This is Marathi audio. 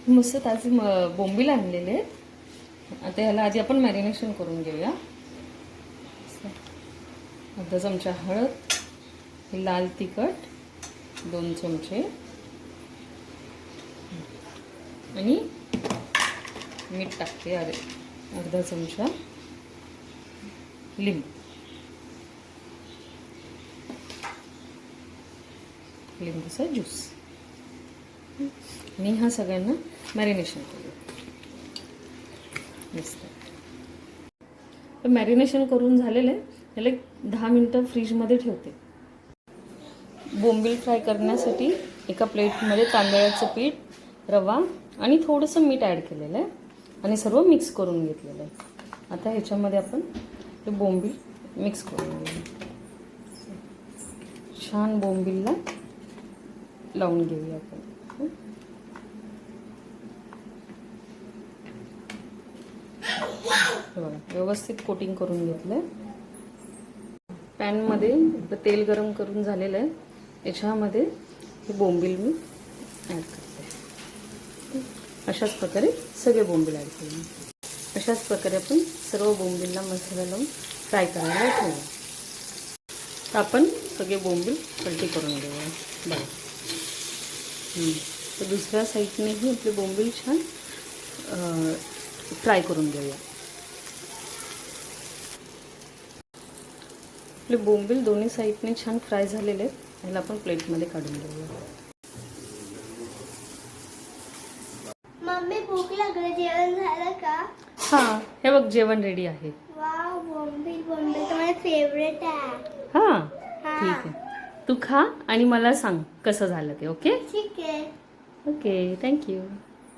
मस्त ताजे बोंबील आणलेले आहेत. आता ह्याला आधी आपण मॅरिनेशन करून घेऊया. अर्धा चमचा हळद, लाल तिखट 2 चमचे आणि मीठ टाकते अर्धा चमचा, लिंबूचा ज्यूस आणि ह्या सगळ्यांना मॅरिनेशन करूया. मस्त मॅरिनेशन करून झालेलं आहे. त्याला 10 मिनटं फ्रीजमध्ये ठेवते. बोंबील फ्राय करण्यासाठी एका प्लेटमध्ये तांदळाचं पीठ, रवा आणि थोडंसं मीठ ॲड केलेलं आहे आणि सर्व मिक्स करून घेतलेलं आहे. आता ह्याच्यामध्ये आपण ते बोंबील मिक्स करून घेऊ. छान बोंबीलला लावून घेऊया आपण. बघा व्यवस्थित कोटिंग करून घेतलं. पॅनमध्ये तेल गरम करून झालेलं आहे. याच्यामध्ये हे बोंबील मी ॲड करते. अशाच प्रकारे सगळे बोंबील ॲड केले. अशाच प्रकारे आपण सर्व बोंबीलला मसाला लावून फ्राय करायला ठेवूया. तर आपण सगळे बोंबील पलटी करून घेऊया. बघा तर दुसऱ्या साईडनेही आपले बोंबील छान फ्राय करून घेऊया. आपले बोंबील दोन्ही साईडने छान फ्राय झालेले आहेत. ह्याला आपण प्लेटमध्ये काढून घेऊया. मम्मी भूक लागली, जेवण झालं का? हां, हे बघ जेवण रेडी आहे. वाव, बोंबील तर माझा फेवरेट आहे. हां ठीक आहे. तू खा आणि मला सांग कसं झालं ते. ओके ठीक आहे. Okay thank you.